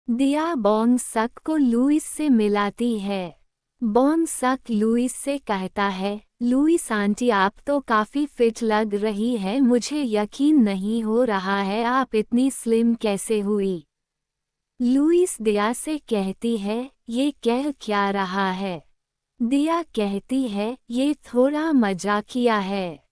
दिया बॉन्ग सक को लुइस से मिलाती है। बॉन्ग सक लुइस से कहता है, लुइस आंटी आप तो काफ़ी फिट लग रही है, मुझे यकीन नहीं हो रहा है आप इतनी स्लिम कैसे हुई। लुइस दिया से कहती है, ये कह क्या रहा है। दिया कहती है, ये थोड़ा मजाकिया है।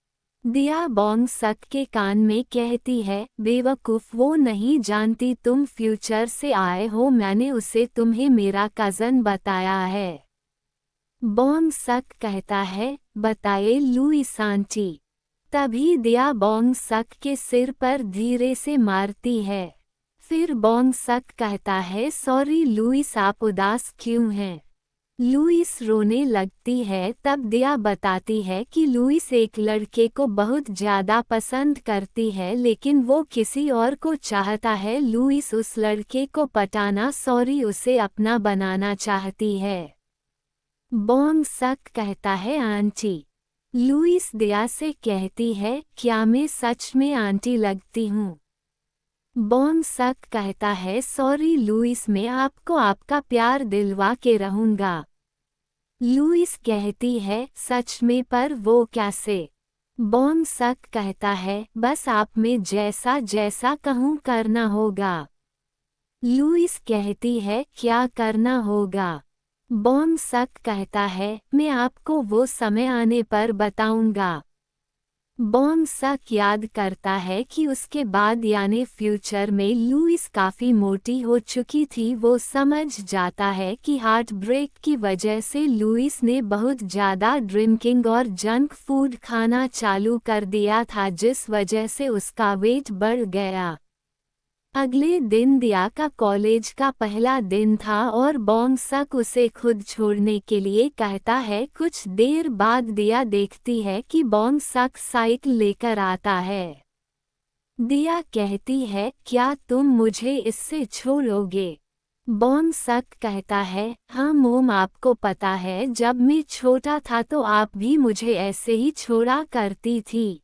दिया बॉन्ग सक के कान में कहती है, बेवकूफ़ वो नहीं जानती तुम फ्यूचर से आए हो, मैंने उसे तुम्हें मेरा कज़न बताया है। बॉन्ग सक कहता है, बताए लुइस आंटी। तभी दिया बॉन्ग सक के सिर पर धीरे से मारती है। फिर बॉन्ग सक कहता है, सॉरी लुइस आप उदास क्यों हैं। लुइस रोने लगती है। तब दिया बताती है कि लुइस एक लड़के को बहुत ज़्यादा पसंद करती है लेकिन वो किसी और को चाहता है। लुइस उस लड़के को पटाना सॉरी उसे अपना बनाना चाहती है। बॉन्ग सक कहता है, आंटी। लुइस दिया से कहती है, क्या मैं सच में आंटी लगती हूँ। बॉन्ग सक कहता है, सॉरी लुइस मैं आपको आपका प्यार दिलवा के रहूँगा। लुइस कहती है, सच में पर वो कैसे। बॉन्ग सक कहता है, बस आप में जैसा जैसा कहूँ करना होगा। लुइस कहती है, क्या करना होगा। बॉन्ग सक कहता है, मैं आपको वो समय आने पर बताऊंगा। बॉन्ग सक याद करता है कि उसके बाद यानी फ्यूचर में लुइस काफ़ी मोटी हो चुकी थी। वो समझ जाता है कि हार्ट ब्रेक की वजह से लुइस ने बहुत ज़्यादा ड्रिंकिंग और जंक फूड खाना चालू कर दिया था जिस वजह से उसका वेट बढ़ गया। अगले दिन दिया का कॉलेज का पहला दिन था और बॉन्ग सक उसे खुद छोड़ने के लिए कहता है। कुछ देर बाद दिया देखती है कि बॉन्ग सक साइकिल लेकर आता है। दिया कहती है, क्या तुम मुझे इससे छोड़ोगे। बॉन्ग सक कहता है, हाँ मोम आपको पता है जब मैं छोटा था तो आप भी मुझे ऐसे ही छोड़ा करती थी।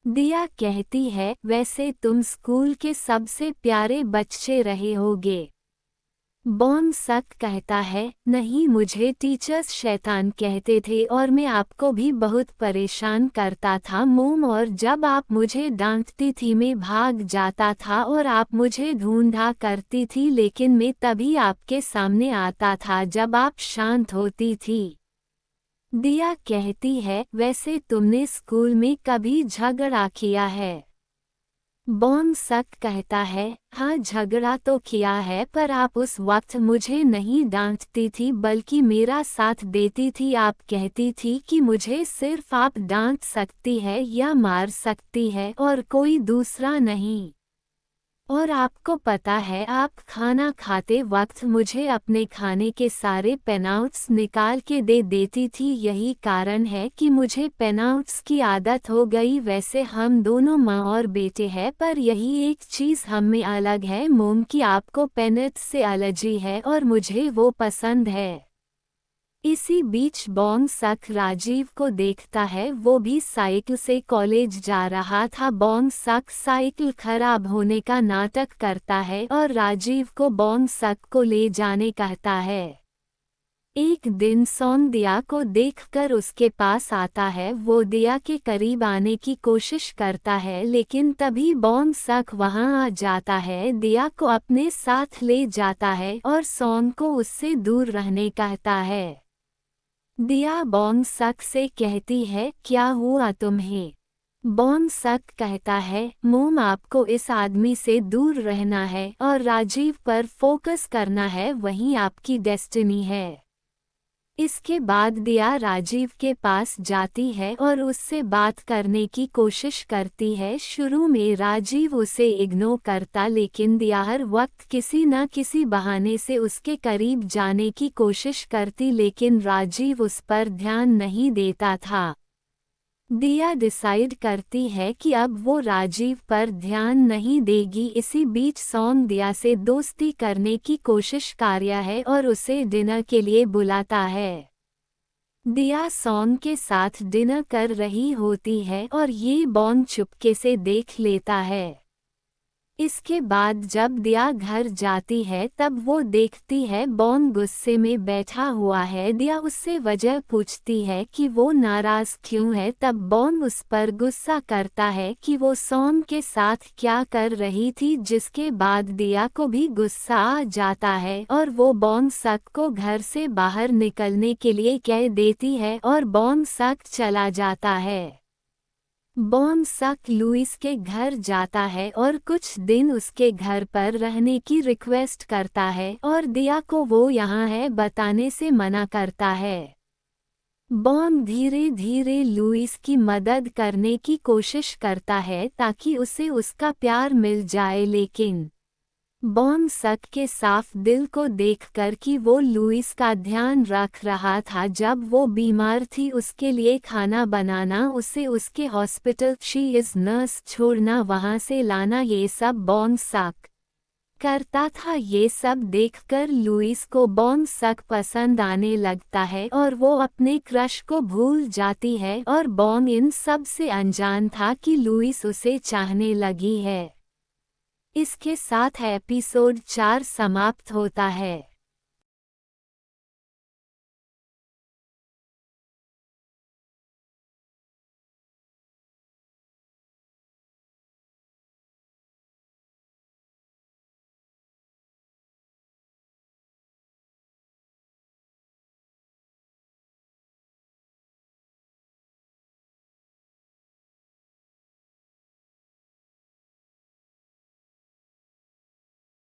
दिया कहती है, वैसे तुम स्कूल के सबसे प्यारे बच्चे रहे होगे। बॉन्ग सक कहता है, नहीं मुझे टीचर्स शैतान कहते थे और मैं आपको भी बहुत परेशान करता था मोम, और जब आप मुझे डांटती थी मैं भाग जाता था और आप मुझे ढूंढा करती थी लेकिन मैं तभी आपके सामने आता था जब आप शांत होती थी। दिया कहती है, वैसे तुमने स्कूल में कभी झगड़ा किया है। बॉन्ग सक कहता है, हाँ झगड़ा तो किया है पर आप उस वक्त मुझे नहीं डांटती थी बल्कि मेरा साथ देती थी। आप कहती थी कि मुझे सिर्फ आप डांट सकती है या मार सकती है और कोई दूसरा नहीं। और आपको पता है आप खाना खाते वक्त मुझे अपने खाने के सारे पेनआउट्स निकाल के दे देती थी, यही कारण है कि मुझे पेनआउट्स की आदत हो गई। वैसे हम दोनों माँ और बेटे हैं पर यही एक चीज़ हम में अलग है मोम कि आपको पेनट्स से एलर्जी है और मुझे वो पसंद है। इसी बीच बॉन्ग सक राजीव को देखता है, वो भी साइकिल से कॉलेज जा रहा था। बॉन्ग सक साइकिल खराब होने का नाटक करता है और राजीव को बॉन्ग सक को ले जाने कहता है। एक दिन सॉन दिया को देखकर उसके पास आता है। वो दिया के करीब आने की कोशिश करता है लेकिन तभी बॉन्ग सक वहां आ जाता है, दिया को अपने साथ ले जाता है और सॉन को उससे दूर रहने कहता है। दिया बॉन्ग सक से कहती है, क्या हुआ तुम्हें। बॉन्ग सक कहता है, मोम आपको इस आदमी से दूर रहना है और राजीव पर फोकस करना है, वही आपकी डेस्टिनी है। इसके बाद दिया राजीव के पास जाती है और उससे बात करने की कोशिश करती है। शुरू में राजीव उसे इग्नोर करता लेकिन दिया हर वक्त किसी न किसी बहाने से उसके करीब जाने की कोशिश करती लेकिन राजीव उस पर ध्यान नहीं देता था। दिया डिसाइड करती है कि अब वो राजीव पर ध्यान नहीं देगी। इसी बीच सॉन दिया से दोस्ती करने की कोशिश करता है और उसे डिनर के लिए बुलाता है। दिया सॉन के साथ डिनर कर रही होती है और ये बॉन्ग चुपके से देख लेता है। इसके बाद जब दिया घर जाती है तब वो देखती है बॉन गुस्से में बैठा हुआ है। दिया उससे वजह पूछती है कि वो नाराज क्यों है। तब बॉन उस पर गुस्सा करता है कि वो सॉम के साथ क्या कर रही थी, जिसके बाद दिया को भी गुस्सा आ जाता है और वो बॉन सक को घर से बाहर निकलने के लिए कह देती है और बॉन सक चला जाता है। बॉन सक लुइस के घर जाता है और कुछ दिन उसके घर पर रहने की रिक्वेस्ट करता है और दिया को वो यहाँ है बताने से मना करता है। बॉन धीरे धीरे लुइस की मदद करने की कोशिश करता है ताकि उसे उसका प्यार मिल जाए, लेकिन बॉन सक के साफ दिल को देखकर कि वो लुइस का ध्यान रख रहा था जब वो बीमार थी, उसके लिए खाना बनाना, उसे उसके हॉस्पिटल शी इज नर्स छोड़ना, वहाँ से लाना, ये सब बॉन सक करता था। ये सब देखकर लुइस को बॉन सक पसंद आने लगता है और वो अपने क्रश को भूल जाती है और बॉन इन सब से अनजान था कि लुइस उसे चाहने लगी है। इसके साथ एपिसोड 4 समाप्त होता है।